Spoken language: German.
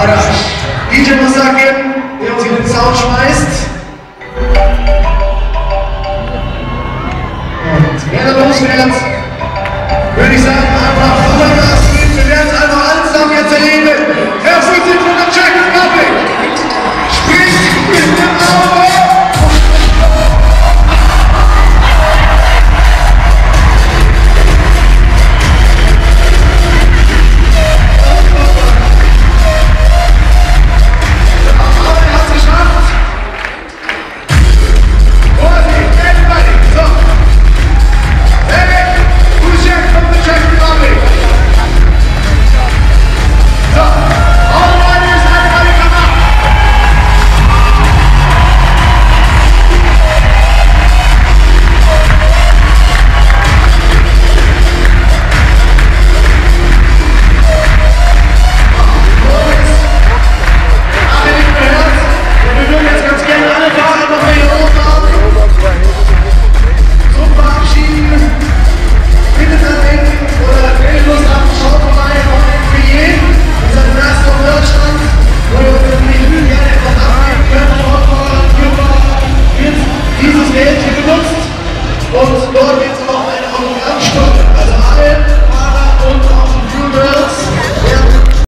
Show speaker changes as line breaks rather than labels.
DJ Masake, der uns hier den Sound schmeißt. Und wer da los wird, würde ich sagen, einfach Vollgas geben. Wir werden es einfach alle zusammen jetzt erleben. Herzlich willkommen von der Czech Republic. Sprich mit dem Auge. Und dort